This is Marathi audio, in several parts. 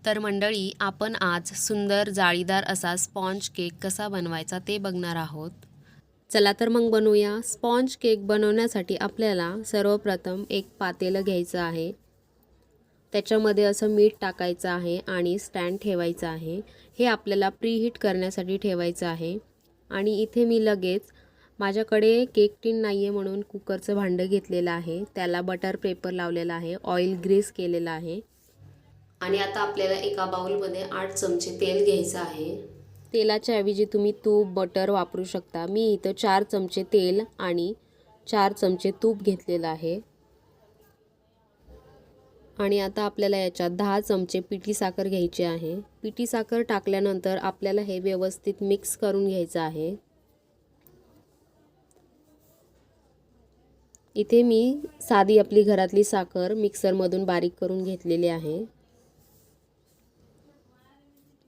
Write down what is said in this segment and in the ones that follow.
तर मंडळी, आपण आज सुंदर जाळीदार असा स्पॉन्ज केक कसा बनवायचा ते बघणार आहोत। चला तर मग बनवूया। स्पॉन्ज केक बनवण्यासाठी आपल्याला सर्वप्रथम एक पातेलं घ्यायचं आहे। त्याच्यामध्ये असं मीठ टाकायचं आहे आणि स्टँड ठेवायचा आहे। हे आपल्याला प्रीहीट करण्यासाठी ठेवायचं आहे। आणि इथे मी लगेच माझ्याकडे केक टिन नाहीये म्हणून कुकरचं भांडं घेतलेलं आहे। त्याला बटर पेपर लावलेला आहे, ऑइल ग्रीस केलेला आहे। आणि आता आपल्याला एका बाउलमध्ये 8 चमचे तेल घ्यायचं आहे। तेलाच्या ऐवजी तुम्ही तूप, बटर वापरू शकता। मी इथं 4 चमचे तेल आणि 4 चमचे तूप घेतलेलं आहे। आणि आता आपल्याला याच्यात 10 चमचे पिठी साखर घ्यायची आहे। पिठी साखर टाकल्यानंतर आपल्याला हे व्यवस्थित मिक्स करून घ्यायचं आहे। इथे मी साधी आपली घरातली साखर मिक्सरमधून बारीक करून घेतलेली आहे।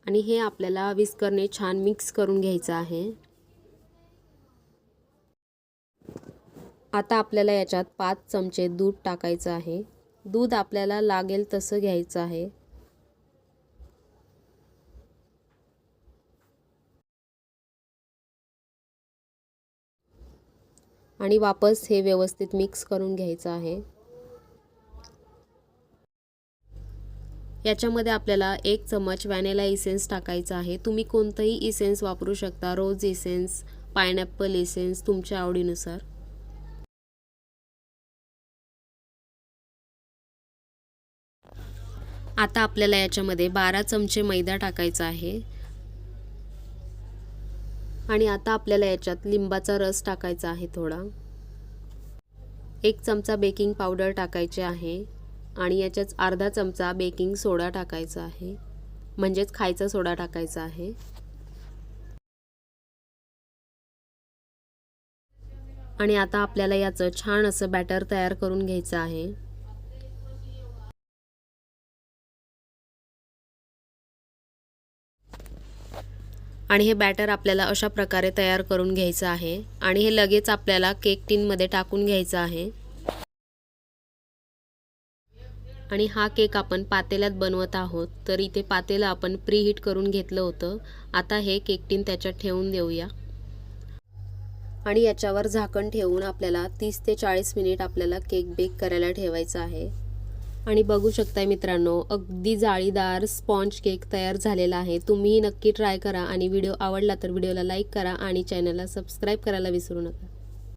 आणि हे आपल्याला विस्करने छान मिक्स करून घ्यायचं आहे। आता आपल्याला याच्यात 5 चमचे दूध टाकायचं आहे। दूध आपल्याला लागेल तसं घ्यायचं आहे। आणि वापस हे व्यवस्थित मिक्स करून घ्यायचं आहे। याच्यामध्ये आपल्याला 1 चमच व्हॅनिला इसेन्स टाकायचा आहे। तुम्ही कोणताही इसेन्स वापरू शकता, रोज इसेन्स, पाइनएप्पल इसेन्स, तुमच्या आवडीनुसार। आता आपल्याला याच्यामध्ये 12 चमचे मैदा टाकायचा आहे। आणि आता आपल्याला याच्यात लिंबाचा रस टाकायचा आहे थोडा। 1 चमचा बेकिंग पावडर टाकायचे आहे। आणि याच्यात अर्धा चमचा बेकिंग सोडा टाकायचा आहे, म्हणजेच खायचा सोडा टाकायचा आहे। आणि आता आपल्याला याचं छान असं बॅटर तयार करून घ्यायचं आहे। आणि हे बॅटर आपल्याला अशा प्रकारे तयार करून घ्यायचं आहे। आणि हे लगेच आपल्याला केक टिन मध्ये टाकून घ्यायचं आहे। आणि हा केक आपण पातेल्यात बनवत आहोत, तर इथे पातेलं आपण प्रीहीट करून घेतलं होतं। आता हे केक टिन त्याच्यात ठेवून देऊया। आणि याच्यावर झाकण ठेवून आपल्याला 30 ते 40 मिनिट आपल्याला केक बेक करायला ठेवायचा आहे। आणि बघू शकताय मित्रांनो, अगदी जाळीदार स्पॉन्ज केक तयार झालेला आहे। तुम्ही नक्की ट्राय करा आणि व्हिडिओ आवडला तर व्हिडिओला लाईक करा आणि चॅनलला सबस्क्राईब करायला विसरू नका।